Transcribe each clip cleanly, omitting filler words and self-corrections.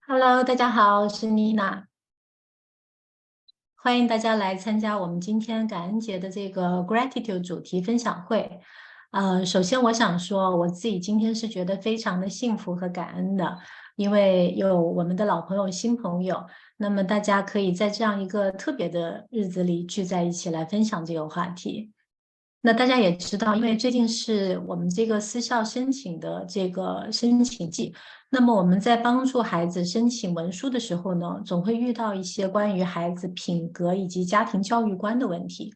Hello，大家好，我是妮娜，欢迎大家来参加我们今天感恩节的这个 gratitude 主题分享会。首先我想说，我自己今天是觉得非常的幸福和感恩的，因为有我们的老朋友、新朋友，那么大家可以在这样一个特别的日子里聚在一起来分享这个话题。那大家也知道，因为最近是我们这个私校申请的这个申请季，那么我们在帮助孩子申请文书的时候呢，总会遇到一些关于孩子品格以及家庭教育观的问题。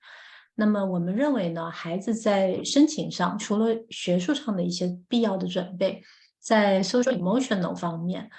那么我们认为呢，孩子在申请上，除了学术上的一些必要的准备，在 social emotional 方面，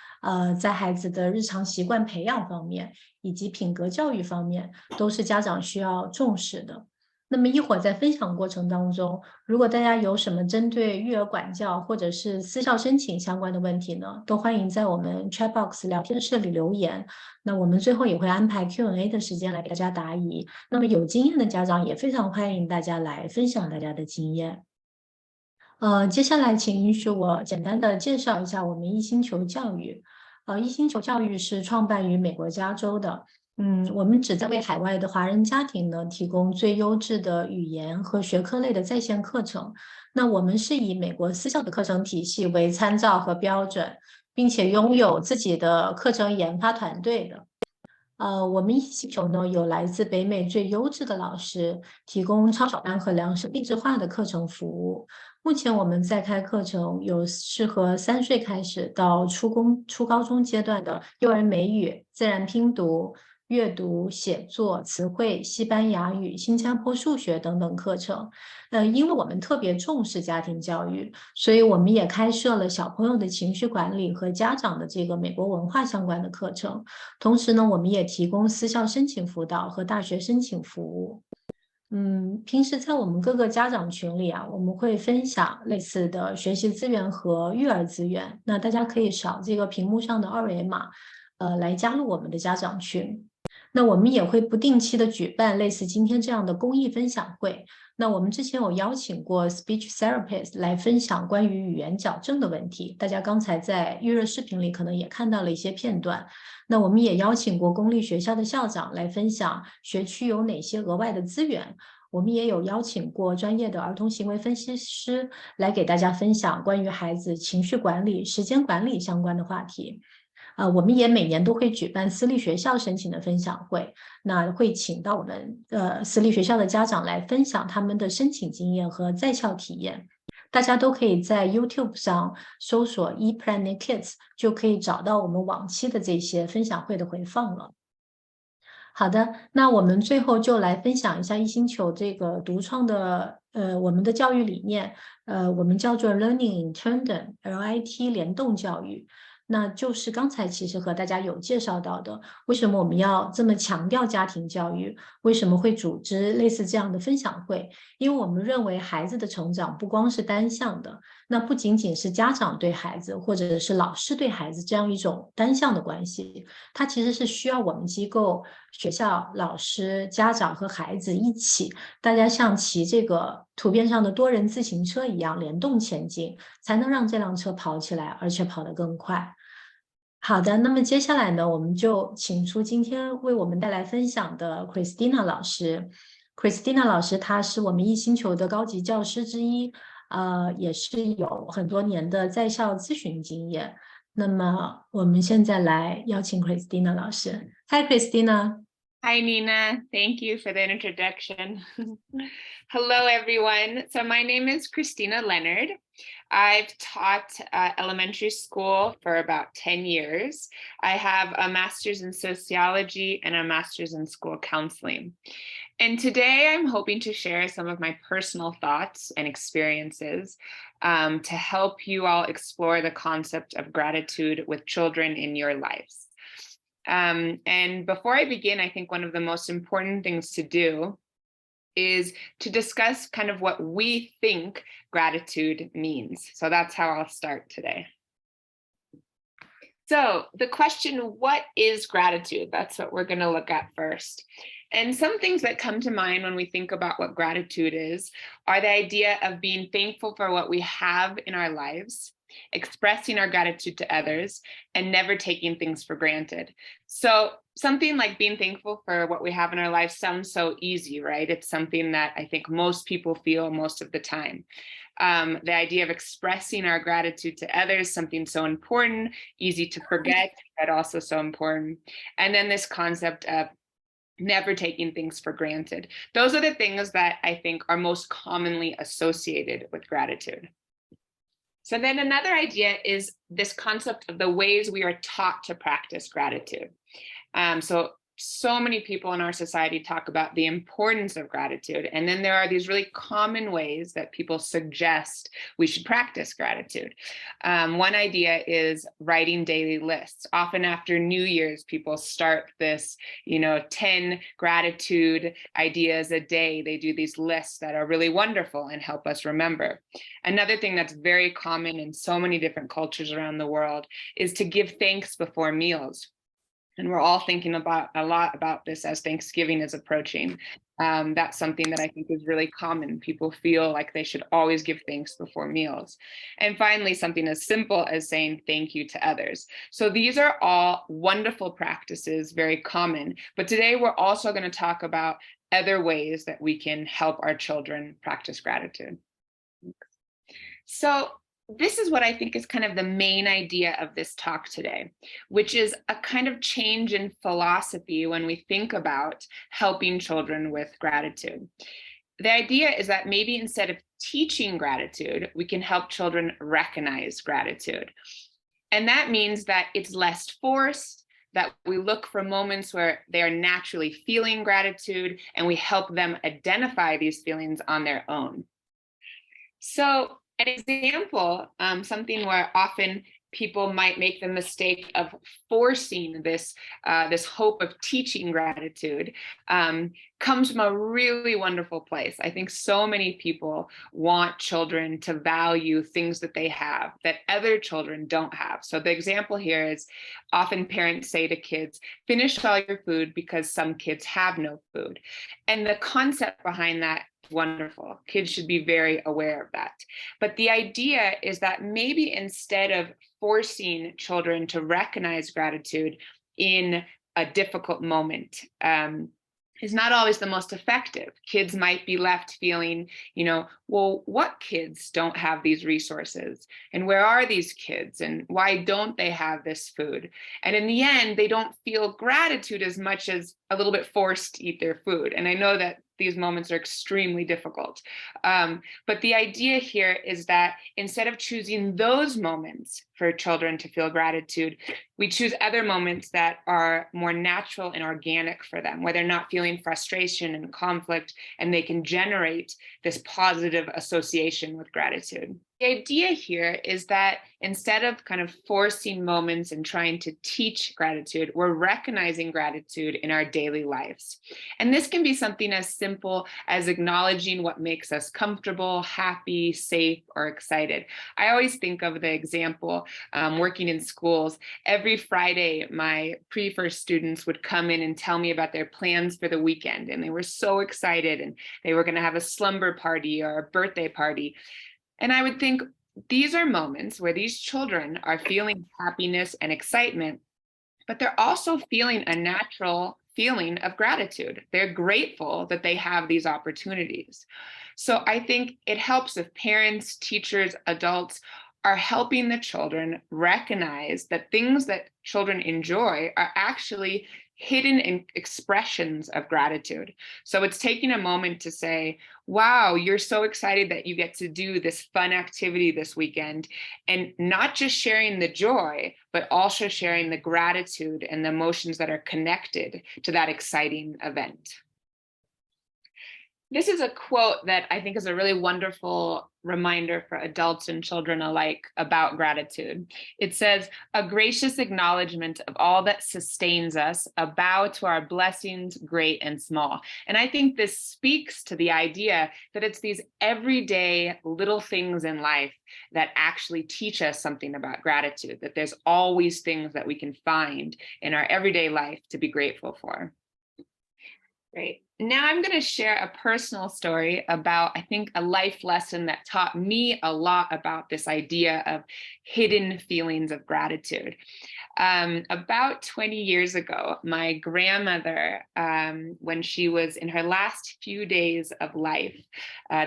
在孩子的日常习惯培养方面，以及品格教育方面，都是家长需要重视的。那么一会儿在分享过程当中，如果大家有什么针对育儿管教或者是私校申请相关的问题呢，都欢迎在我们 chat box 聊天室里留言。那我们最后也会安排 Q&A 的时间来给大家答疑。那么有经验的家长也非常欢迎大家来分享大家的经验。接下来请允许我简单的介绍一下我们一星球教育。一星球教育是创办于美国加州的。我们旨在为海外的华人家庭呢提供最优质的语言和学科类的在线课程。那我们是以美国私校的课程体系为参照和标准，并且拥有自己的课程研发团队的。我们一星球呢有来自北美最优质的老师，提供超小班和量身定制化的课程服务。目前我们在开课程，有适合3岁开始到初高中阶段的幼儿美语、自然拼读、阅读、写作、词汇、西班牙语、新加坡数学等等课程。因为我们特别重视家庭教育，所以我们也开设了小朋友的情绪管理和家长的这个美国文化相关的课程。同时呢，我们也提供私校申请辅导和大学申请服务。平时在我们各个家长群里啊，我们会分享类似的学习资源和育儿资源。那大家可以扫这个屏幕上的二维码，来加入我们的家长群。那我们也会不定期的举办类似今天这样的公益分享会。那我们之前有邀请过 speech therapist 来分享关于语言矫正的问题，大家刚才在预热视频里可能也看到了一些片段。那我们也邀请过公立学校的校长来分享学区有哪些额外的资源。我们也有邀请过专业的儿童行为分析师来给大家分享关于孩子情绪管理、时间管理相关的话题。我们也每年都会举办私立学校申请的分享会，那会请到我们私立学校的家长来分享他们的申请经验和在校体验。大家都可以在 YouTube 上搜索 ePlanet Kids，就可以找到我们往期的这些分享会的回放了。好的，那我们最后就来分享一下一星球这个独创的我们的教育理念，我们叫做 Learning in Tandem，LIT 联动教育。那就是刚才其实和大家有介绍到的，为什么我们要这么强调家庭教育？为什么会组织类似这样的分享会？因为我们认为孩子的成长不光是单向的，那不仅仅是家长对孩子或者是老师对孩子这样一种单向的关系，它其实是需要我们机构、学校、老师、家长和孩子一起，大家像骑这个图片上的多人自行车一样联动前进，才能让这辆车跑起来，而且跑得更快。好的，那么接下来呢，我们就请出今天为我们带来分享的 Christina 老师。Christina 老师，她是我们一星球的高级教师之一，也是有很多年的在校咨询经验。那么我们现在来邀请 Christina 老师。Hi Christina。Hi, Nina. Thank you for the introduction. Hello, everyone. So my name is Christina Leonard. I've taught elementary school for about 10 years. I have a master's in sociology and a master's in school counseling. And today I'm hoping to share some of my personal thoughts and experiences to help you all explore the concept of gratitude with children in your lives. And before I begin, I think one of the most important things to do is to discuss kind of what we think gratitude means. So that's how I'll start today. So the question, what is gratitude? That's what we're going to look at first. And some things that come to mind when we think about what gratitude is are the idea of being thankful for what we have in our lives, expressing our gratitude to others, and never taking things for granted. So something like being thankful for what we have in our life sounds so easy, right? It's something that I think most people feel most of the time. The idea of expressing our gratitude to others, something so important, easy to forget, but also so important. And then this concept of never taking things for granted. Those are the things that I think are most commonly associated with gratitude. So then another idea is this concept of the ways we are taught to practice gratitude. So many people in our society talk about the importance of gratitude. And then there are these really common ways that people suggest we should practice gratitude. One idea is writing daily lists. Often after New Year's, people start this, 10 gratitude ideas a day. They do these lists that are really wonderful and help us remember. Another thing that's very common in so many different cultures around the world is to give thanks before meals. And we're all thinking a lot about this as Thanksgiving is approaching. That's something that I think is really common. People feel like they should always give thanks before meals. And finally, something as simple as saying thank you to others. So these are all wonderful practices, very common. But today we're also going to talk about other ways that we can help our children practice gratitude. So this is what I think is kind of the main idea of this talk today, which is a kind of change in philosophy when we think about helping children with gratitude. The idea is that maybe instead of teaching gratitude, we can help children recognize gratitude. And that means that it's less forced, that we look for moments where they are naturally feeling gratitude, and we help them identify these feelings on their own. So an example, something where often people might make the mistake of forcing this hope of teaching gratitude, comes from a really wonderful place. I think so many people want children to value things that they have that other children don't have. So the example here is often parents say to kids, finish all your food because some kids have no food. And the concept behind that, wonderful. Kids should be very aware of that. But the idea is that maybe instead of forcing children to recognize gratitude in a difficult moment, is not always the most effective. Kids might be left feeling, well, what kids don't have these resources? And where are these kids? And why don't they have this food? And in the end, they don't feel gratitude as much as a little bit forced to eat their food. And I know that these moments are extremely difficult. But the idea here is that instead of choosing those moments for children to feel gratitude, we choose other moments that are more natural and organic for them, where they're not feeling frustration and conflict, and they can generate this positive association with gratitude. The idea here is that instead of kind of forcing moments and trying to teach gratitude, we're recognizing gratitude in our daily lives. And this can be something as simple as acknowledging what makes us comfortable, happy, safe, or excited. I always think of the example working in schools. Every Friday, my pre-first students would come in and tell me about their plans for the weekend. And they were so excited, and they were going to have a slumber party or a birthday party. And I would think these are moments where these children are feeling happiness and excitement, but they're also feeling a natural feeling of gratitude. They're grateful that they have these opportunities. So I think it helps if parents, teachers, adults are helping the children recognize that things that children enjoy are actually hidden expressions of gratitude. So it's taking a moment to say, wow, you're so excited that you get to do this fun activity this weekend, and not just sharing the joy, but also sharing the gratitude and the emotions that are connected to that exciting event. This is a quote that I think is a really wonderful reminder for adults and children alike about gratitude. It says, "A gracious acknowledgement of all that sustains us, a bow to our blessings, great and small." And I think this speaks to the idea that it's these everyday little things in life that actually teach us something about gratitude, that there's always things that we can find in our everyday life to be grateful for. Great. Now I'm going to share a personal story about, I think, a life lesson that taught me a lot about this idea of hidden feelings of gratitude. About 20 years ago, my grandmother, when she was in her last few days of life,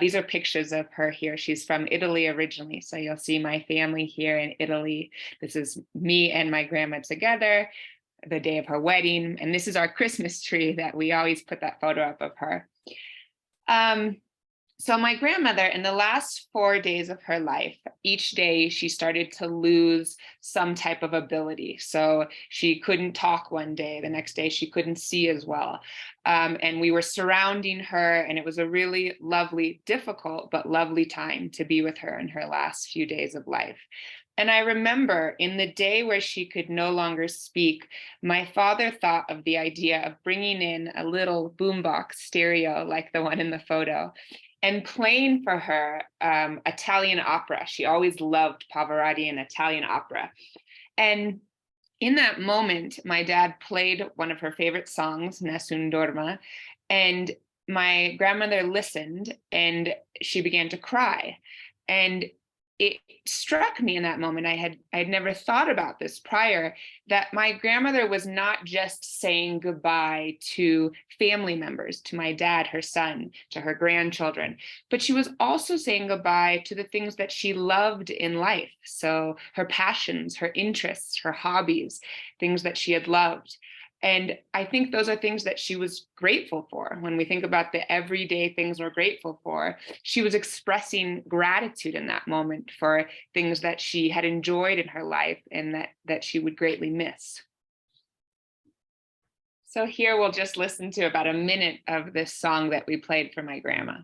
these are pictures of her here. She's from Italy originally. So you'll see my family here in Italy. This is me and my grandma together, the day of her wedding. And this is our Christmas tree that we always put that photo up of her. So my grandmother, in the last 4 days of her life, each day she started to lose some type of ability. So she couldn't talk one day, the next day she couldn't see as well. And we were surrounding her, and it was a really lovely, difficult, but lovely time to be with her in her last few days of life. And I remember in the day where she could no longer speak, my father thought of the idea of bringing in a little boombox stereo like the one in the photo and playing for her Italian opera. She always loved Pavarotti and Italian opera. And in that moment, my dad played one of her favorite songs, Nessun Dorma, and my grandmother listened and she began to cry. And it struck me in that moment, I had never thought about this prior, that my grandmother was not just saying goodbye to family members, to my dad, her son, to her grandchildren, but she was also saying goodbye to the things that she loved in life. So her passions, her interests, her hobbies, things that she had loved. And I think those are things that she was grateful for. When we think about the everyday things we're grateful for, she was expressing gratitude in that moment for things that she had enjoyed in her life and that she would greatly miss. So here we'll just listen to about a minute of this song that we played for my grandma.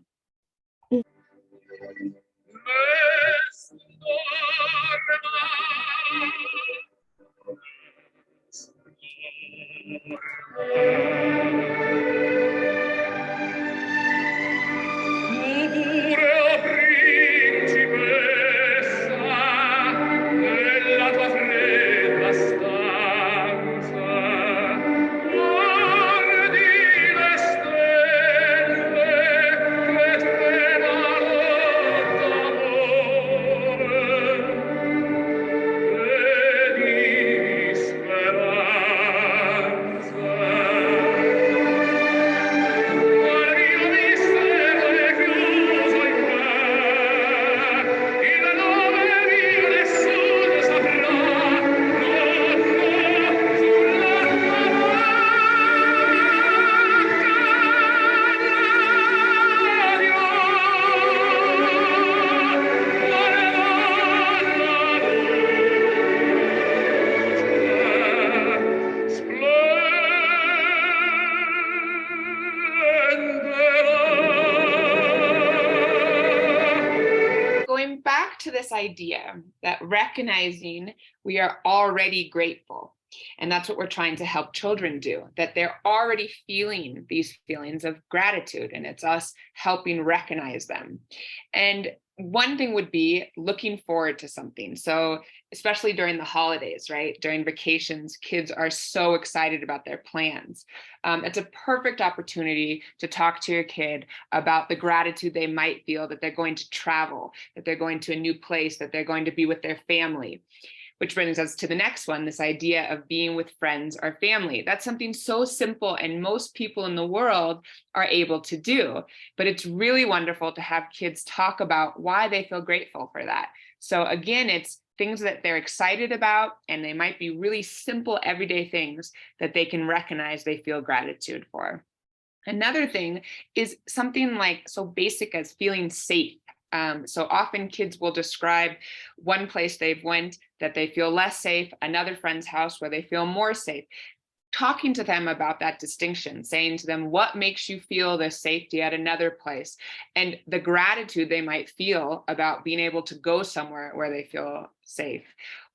Going back to this idea that recognizing we are already grateful, and that's what we're trying to help children do, that they're already feeling these feelings of gratitude, and it's us helping recognize them. And one thing would be looking forward to something. So especially during the holidays, right? During vacations, kids are so excited about their plans. It's a perfect opportunity to talk to your kid about the gratitude they might feel that they're going to travel, that they're going to a new place, that they're going to be with their family. Which brings us to the next one, this idea of being with friends or family. That's something so simple and most people in the world are able to do, but it's really wonderful to have kids talk about why they feel grateful for that. So again, it's things that they're excited about, and they might be really simple everyday things that they can recognize they feel gratitude for. Another thing is something like so basic as feeling safe. So often kids will describe one place they've went that they feel less safe, another friend's house where they feel more safe. Talking to them about that distinction, saying to them, what makes you feel the safety at another place? And the gratitude they might feel about being able to go somewhere where they feel safe.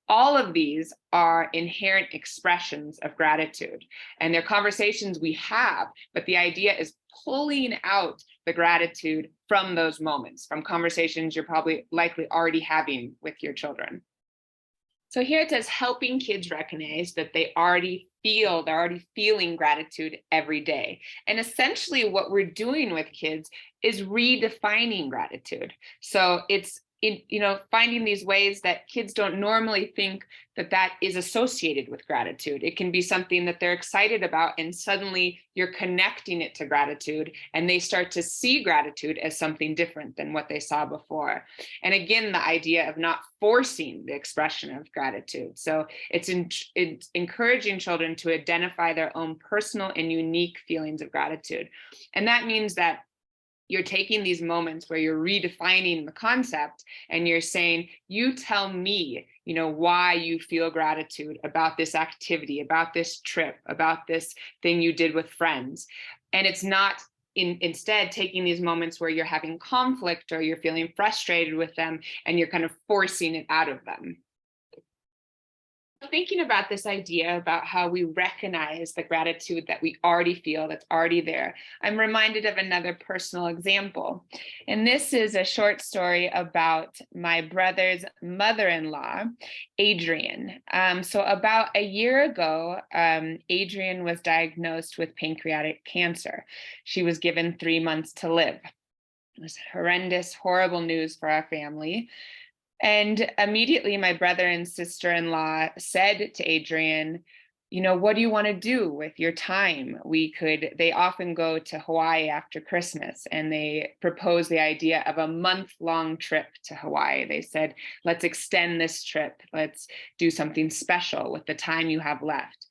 All of these are inherent expressions of gratitude, and they're conversations we have, but the idea is pulling out the gratitude from those moments, from conversations you're probably likely already having with your children. So here it says helping kids recognize that they're already feeling gratitude every day. And essentially what we're doing with kids is redefining gratitude. So it's finding these ways that kids don't normally think that is associated with gratitude. It can be something that they're excited about, and suddenly you're connecting it to gratitude, and they start to see gratitude as something different than what they saw before. And again, the idea of not forcing the expression of gratitude. So it's encouraging children to identify their own personal and unique feelings of gratitude. And that means that you're taking these moments where you're redefining the concept and you're saying, you tell me, why you feel gratitude about this activity, about this trip, about this thing you did with friends. And it's not instead taking these moments where you're having conflict or you're feeling frustrated with them and you're kind of forcing it out of them. Thinking about this idea about how we recognize the gratitude that we already feel, that's already there, I'm reminded of another personal example. And this is a short story about my brother's mother-in-law, Adrian. So about a year ago, Adrian was diagnosed with pancreatic cancer. She was given 3 months to live. It was horrendous, horrible news for our family. And immediately my brother and sister-in-law said to Adrian, what do you want to do with your time? They often go to Hawaii after Christmas, and they proposed the idea of a month-long trip to Hawaii. They said, let's extend this trip. Let's do something special with the time you have left.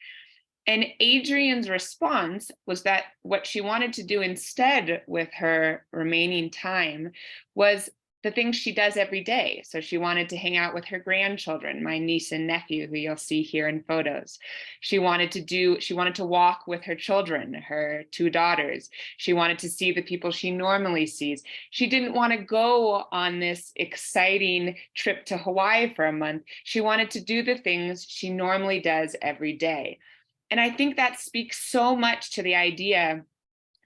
And Adrian's response was that what she wanted to do instead with her remaining time was the things she does every day. So she wanted to hang out with her grandchildren, my niece and nephew, who you'll see here in photos. She wanted to walk with her children, her 2 daughters. She wanted to see the people she normally sees. She didn't want to go on this exciting trip to Hawaii for a month. She wanted to do the things she normally does every day. And I think that speaks so much to the idea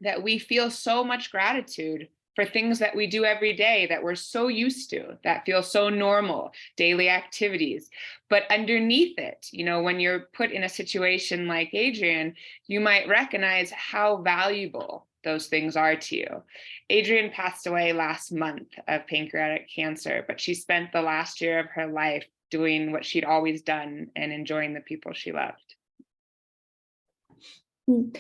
that we feel so much gratitude for things that we do every day that we're so used to, that feel so normal, daily activities. But underneath it, when you're put in a situation like Adrian, you might recognize how valuable those things are to you. Adrian passed away last month of pancreatic cancer, but she spent the last year of her life doing what she'd always done and enjoying the people she loved.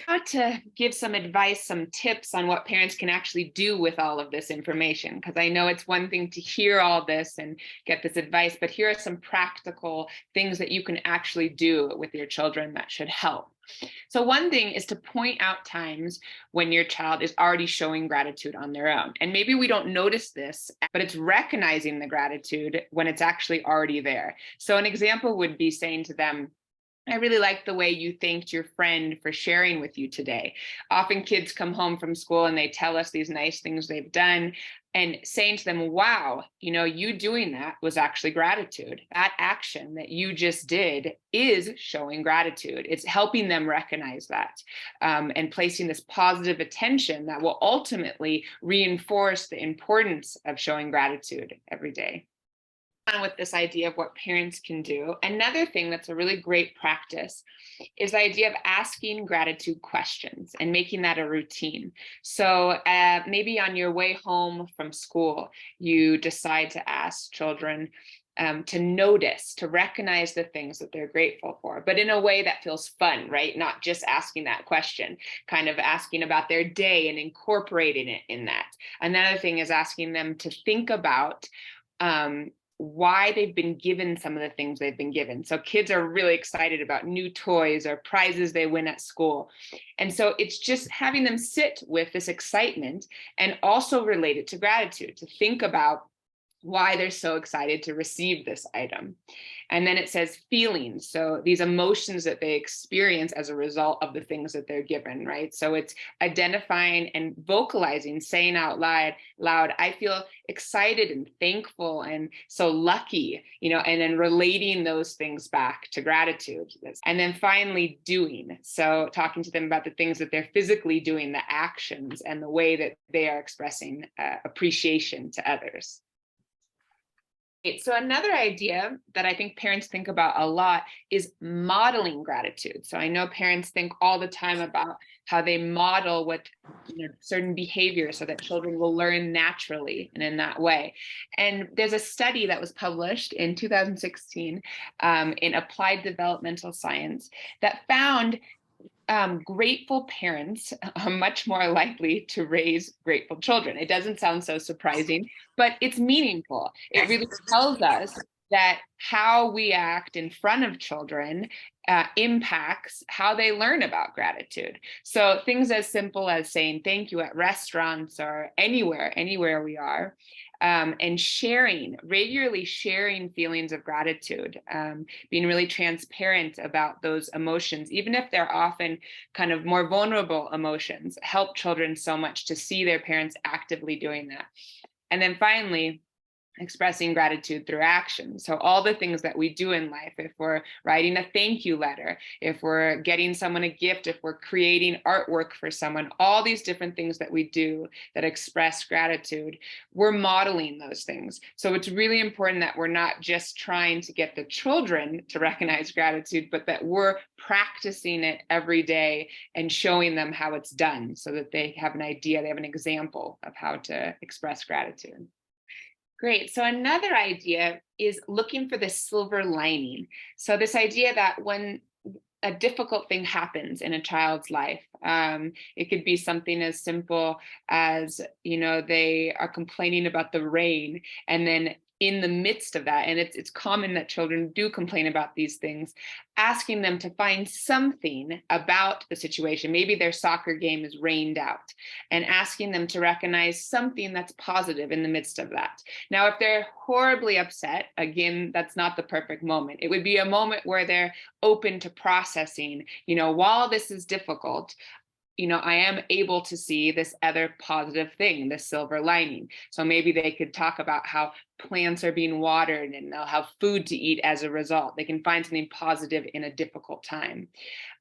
How to give some advice, some tips on what parents can actually do with all of this information, because I know it's one thing to hear all this and get this advice, but here are some practical things that you can actually do with your children that should help. So one thing is to point out times when your child is already showing gratitude on their own. And maybe we don't notice this, but it's recognizing the gratitude when it's actually already there. So an example would be saying to them, I really like the way you thanked your friend for sharing with you today. Often kids come home from school and they tell us these nice things they've done, and saying to them, wow, you doing that was actually gratitude. That action that you just did is showing gratitude. It's helping them recognize that and placing this positive attention that will ultimately reinforce the importance of showing gratitude every day. With this idea of what parents can do. Another thing that's a really great practice is the idea of asking gratitude questions and making that a routine. So maybe on your way home from school, you decide to ask children to notice, to recognize the things that they're grateful for, but in a way that feels fun, right? Not just asking that question, kind of asking about their day and incorporating it in that. Another thing is asking them to think about why they've been given some of the things they've been given. So kids are really excited about new toys or prizes they win at school. And so it's just having them sit with this excitement and also relate it to gratitude, to think about why they're so excited to receive this item. And then it says feelings. So these emotions that they experience as a result of the things that they're given, right? So it's identifying and vocalizing, saying out loud, I feel excited and thankful and so lucky, and then relating those things back to gratitude. And then finally doing. So talking to them about the things that they're physically doing, the actions and the way that they are expressing appreciation to others. So another idea that I think parents think about a lot is modeling gratitude. So I know parents think all the time about how they model certain behaviors so that children will learn naturally and in that way. And there's a study that was published in 2016 in Applied Developmental Science that found grateful parents are much more likely to raise grateful children. It doesn't sound so surprising, but it's meaningful. It really tells us that how we act in front of children impacts how they learn about gratitude. So things as simple as saying thank you at restaurants or anywhere we are, and regularly sharing feelings of gratitude, being really transparent about those emotions, even if they're often kind of more vulnerable emotions, help children so much to see their parents actively doing that. And then finally, expressing gratitude through action. So all the things that we do in life, if we're writing a thank you letter, if we're getting someone a gift, if we're creating artwork for someone, all these different things that we do that express gratitude, we're modeling those things. So it's really important that we're not just trying to get the children to recognize gratitude, but that we're practicing it every day and showing them how it's done so that they have an idea, they have an example of how to express gratitude. Great. So another idea is looking for the silver lining. So this idea that when a difficult thing happens in a child's life, it could be something as simple as, they are complaining about the rain, and then in the midst of that, and it's common that children do complain about these things, asking them to find something about the situation. Maybe their soccer game is rained out, and asking them to recognize something that's positive in the midst of that. Now, if they're horribly upset, again, that's not the perfect moment. It would be a moment where they're open to processing, while this is difficult, I am able to see this other positive thing, this silver lining. So maybe they could talk about how plants are being watered and they'll have food to eat as a result. They can find something positive in a difficult time.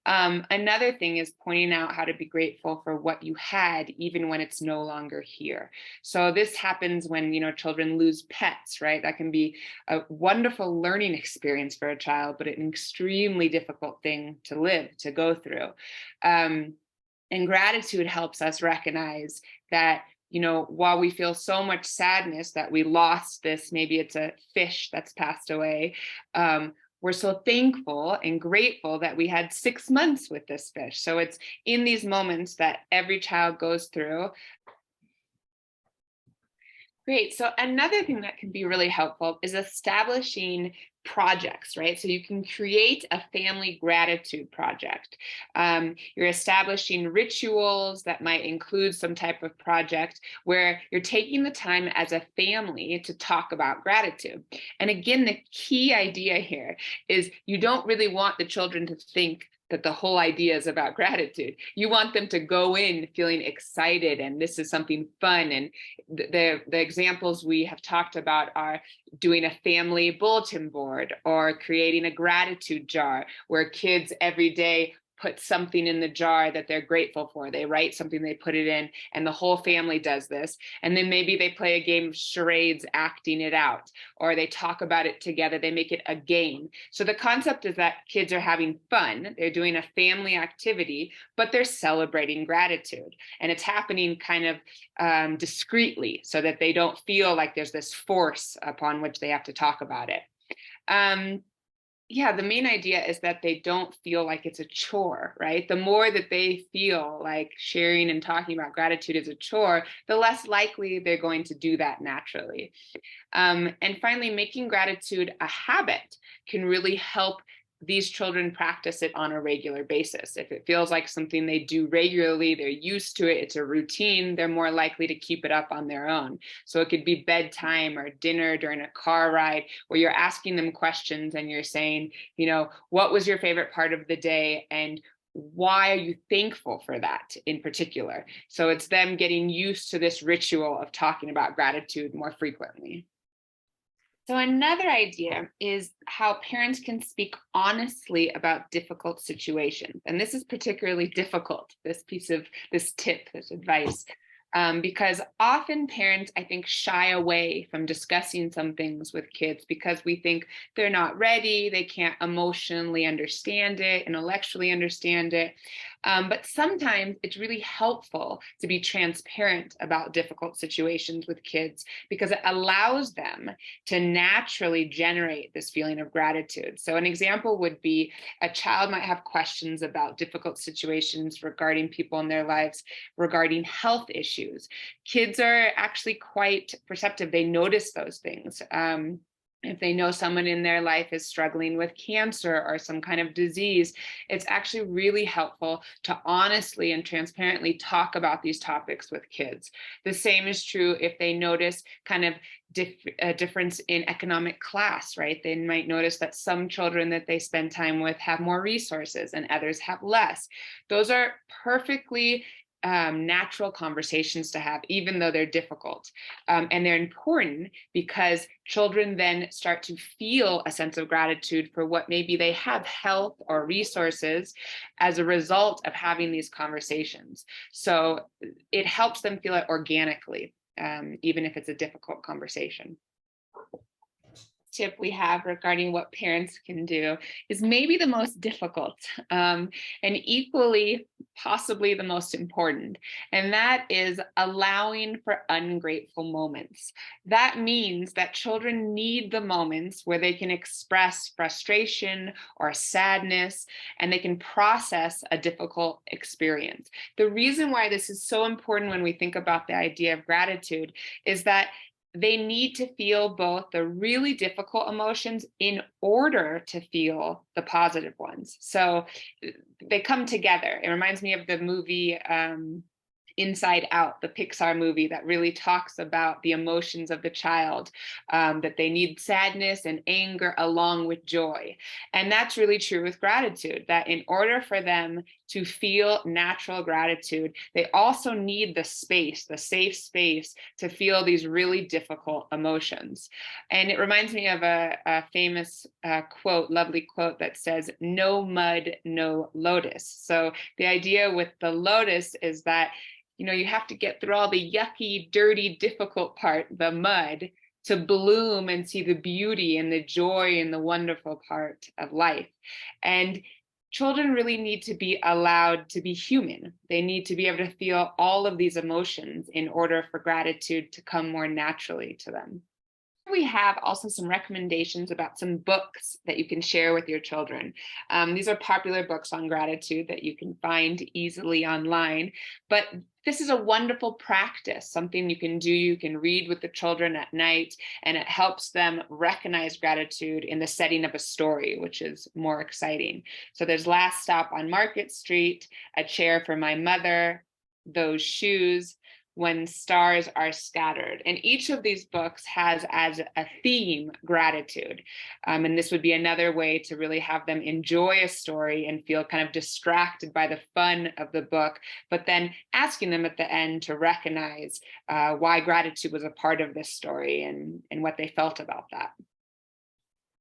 Another thing is pointing out how to be grateful for what you had, even when it's no longer here. So this happens when, children lose pets, right? That can be a wonderful learning experience for a child, but an extremely difficult thing to go through. And gratitude helps us recognize that, while we feel so much sadness that we lost this, maybe it's a fish that's passed away, we're so thankful and grateful that we had 6 months with this fish. So it's in these moments that every child goes through. Great. So another thing that can be really helpful is establishing projects, right? So you can create a family gratitude project. You're establishing rituals that might include some type of project where you're taking the time as a family to talk about gratitude. And again, the key idea here is you don't really want the children to think that the whole idea is about gratitude. You want them to go in feeling excited and this is something fun. And the examples we have talked about are doing a family bulletin board or creating a gratitude jar where kids every day put something in the jar that they're grateful for. They write something, they put it in, and the whole family does this. And then maybe they play a game of charades, acting it out, or they talk about it together. They make it a game. So the concept is that kids are having fun. They're doing a family activity, but they're celebrating gratitude. And it's happening kind of discreetly so that they don't feel like there's this force upon which they have to talk about it. The main idea is that they don't feel like it's a chore, right? The more that they feel like sharing and talking about gratitude is a chore, the less likely they're going to do that naturally. And finally, making gratitude a habit can really help these children practice it on a regular basis. If it feels like something they do regularly, they're used to it, it's a routine, they're more likely to keep it up on their own. So it could be bedtime or dinner during a car ride where you're asking them questions and you're saying, what was your favorite part of the day and why are you thankful for that in particular? So it's them getting used to this ritual of talking about gratitude more frequently. So another idea is how parents can speak honestly about difficult situations. And this is particularly difficult, this tip, this advice. because often parents, I think, shy away from discussing some things with kids because we think they're not ready, they can't emotionally understand it, intellectually understand it. But sometimes it's really helpful to be transparent about difficult situations with kids because it allows them to naturally generate this feeling of gratitude. So an example would be a child might have questions about difficult situations regarding people in their lives, regarding health issues. Kids are actually quite perceptive. They notice those things. If they know someone in their life is struggling with cancer or some kind of disease, it's actually really helpful to honestly and transparently talk about these topics with kids. The same is true if they notice kind of a difference in economic class, right? They might notice that some children that they spend time with have more resources and others have less. Those are perfectly natural conversations to have, even though they're difficult. And they're important because children then start to feel a sense of gratitude for what maybe they have, health or resources, as a result of having these conversations. So it helps them feel it organically, even if it's a difficult conversation. Tip we have regarding what parents can do is maybe the most difficult, and equally possibly the most important, and that is allowing for ungrateful moments. That means that children need the moments where they can express frustration or sadness, and they can process a difficult experience. The reason why this is so important when we think about the idea of gratitude is that they need to feel both the really difficult emotions in order to feel the positive ones. So they come together. It reminds me of the movie Inside Out, the Pixar movie that really talks about the emotions of the child, that they need sadness and anger along with joy. And that's really true with gratitude, that in order for them to feel natural gratitude, they also need the space, the safe space to feel these really difficult emotions. And it reminds me of a famous quote, lovely quote that says, "No mud, no lotus." So the idea with the lotus is that you have to get through all the yucky, dirty, difficult part, the mud, to bloom and see the beauty and the joy and the wonderful part of life. And children really need to be allowed to be human. They need to be able to feel all of these emotions in order for gratitude to come more naturally to them. We have also some recommendations about some books that you can share with your children. These are popular books on gratitude that you can find easily online, but this is a wonderful practice, something you can do. You can read with the children at night, and it helps them recognize gratitude in the setting of a story, which is more exciting. So there's Last Stop on Market Street, A Chair for My Mother, Those Shoes, When Stars Are Scattered. And each of these books has as a theme gratitude. And this would be another way to really have them enjoy a story and feel kind of distracted by the fun of the book, but then asking them at the end to recognize why gratitude was a part of this story and what they felt about that.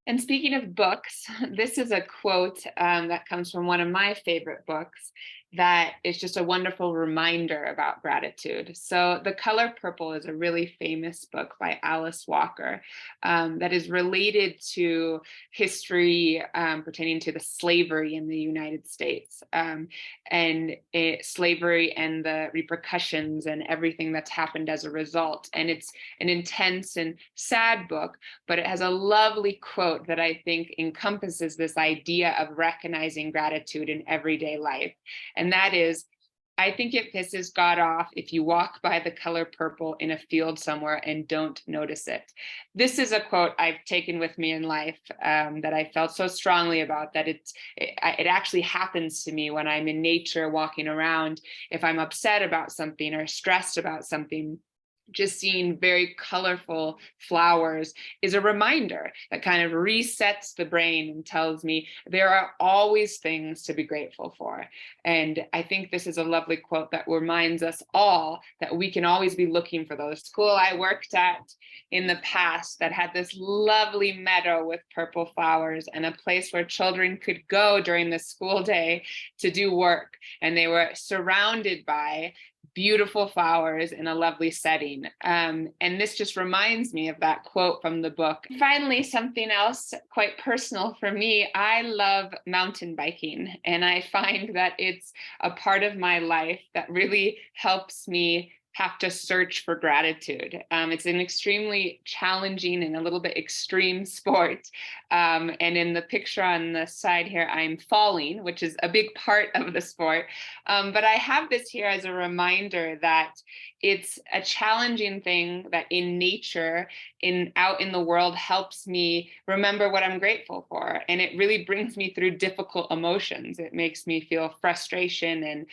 And speaking of books, this is a quote that comes from one of my favorite books that is just a wonderful reminder about gratitude. So The Color Purple is a really famous book by Alice Walker that is related to history pertaining to the slavery in the United States, and slavery and the repercussions and everything that's happened as a result. And it's an intense and sad book, but it has a lovely quote that I think encompasses this idea of recognizing gratitude in everyday life. And that is, I think it pisses God off if you walk by the color purple in a field somewhere and don't notice it. This is a quote I've taken with me in life that I felt so strongly about, that it actually happens to me when I'm in nature walking around. If I'm upset about something or stressed about something, just seeing very colorful flowers is a reminder that kind of resets the brain and tells me there are always things to be grateful for. And I think this is a lovely quote that reminds us all that we can always be looking for those. School I worked at in the past that had this lovely meadow with purple flowers and a place where children could go during the school day to do work. And they were surrounded by beautiful flowers in a lovely setting. And this just reminds me of that quote from the book. Finally, something else quite personal for me. I love mountain biking, and I find that it's a part of my life that really helps me have to search for gratitude. It's an extremely challenging and a little bit extreme sport. And in the picture on the side here, I'm falling, which is a big part of the sport. But I have this here as a reminder that it's a challenging thing that in nature, out in the world, helps me remember what I'm grateful for. And it really brings me through difficult emotions. It makes me feel frustration and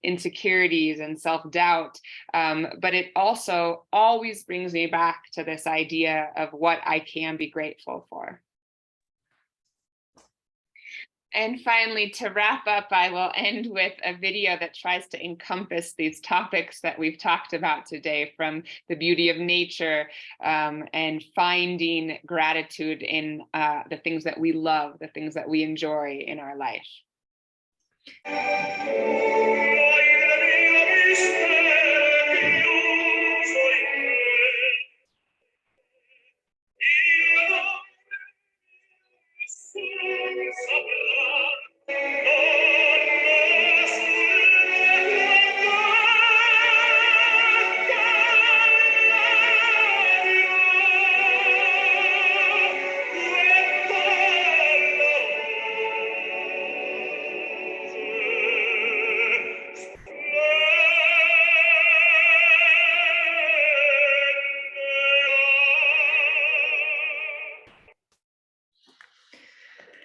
insecurities and self-doubt. But it also always brings me back to this idea of what I can be grateful for. And finally, to wrap up, I will end with a video that tries to encompass these topics that we've talked about today, from the beauty of nature and finding gratitude in the things that we love, the things that we enjoy in our life.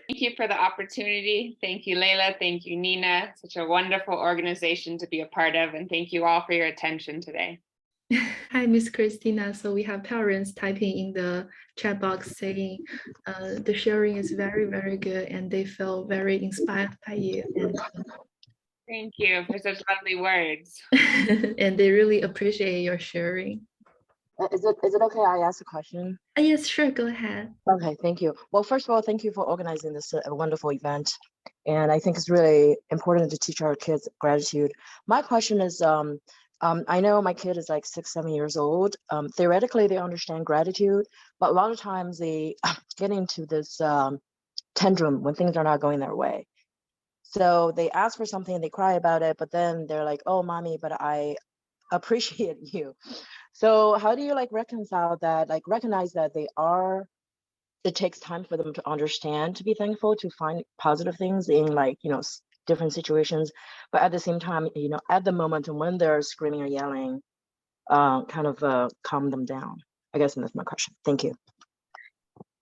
Thank you for the opportunity. Thank you, Leila. Thank you, Nina. Such a wonderful organization to be a part of. And thank you all for your attention today. Hi, Miss Christina. So we have parents typing in the chat box saying the sharing is very, very good, and they feel very inspired by you. And thank you for such lovely words. And they really appreciate your sharing. Is it okay I ask a question? Yes, sure, go ahead. Okay, thank you. Well, first of all, thank you for organizing this wonderful event. And I think it's really important to teach our kids gratitude. My question is, I know my kid is like 6-7 years old. Theoretically, they understand gratitude, but a lot of times they get into this tantrum when things are not going their way. So they ask for something, they cry about it, but then they're like, oh, mommy, but I appreciate you. So how do you like reconcile that, like recognize that it takes time for them to understand, to be thankful, to find positive things in like, different situations, but at the same time, at the moment when they're screaming or yelling, kind of calm them down? I guess that's my question. Thank you.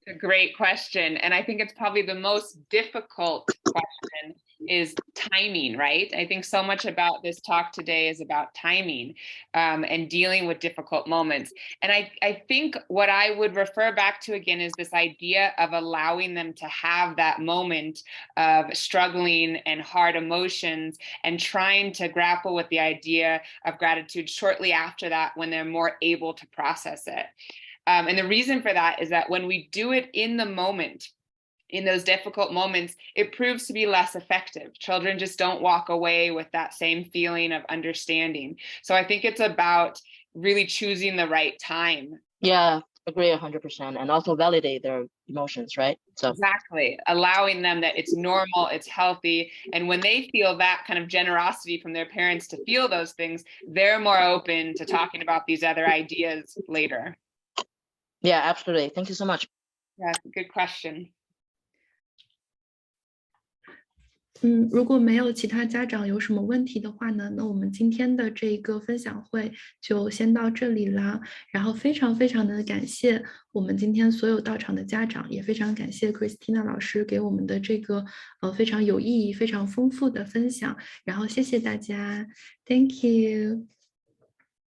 It's a great question. And I think it's probably the most difficult question is timing, right? I think so much about this talk today is about timing and dealing with difficult moments. And I think what I would refer back to again is this idea of allowing them to have that moment of struggling and hard emotions and trying to grapple with the idea of gratitude shortly after that when they're more able to process it. And the reason for that is that when we do it in the moment, in those difficult moments, it proves to be less effective. Children just don't walk away with that same feeling of understanding. So I think it's about really choosing the right time. Yeah, agree 100%. And also validate their emotions, right? So exactly, allowing them that it's normal, it's healthy. And when they feel that kind of generosity from their parents to feel those things, they're more open to talking about these other ideas later. Yeah, absolutely. Thank you so much. Yeah, good question. 如果没有其他家长有什么问题的话呢，那我们今天的这个分享会就先到这里啦。然后非常非常的感谢我们今天所有到场的家长，也非常感谢 Christina 老师给我们的这个非常有意义、非常丰富的分享。然后谢谢大家 ，Thank you。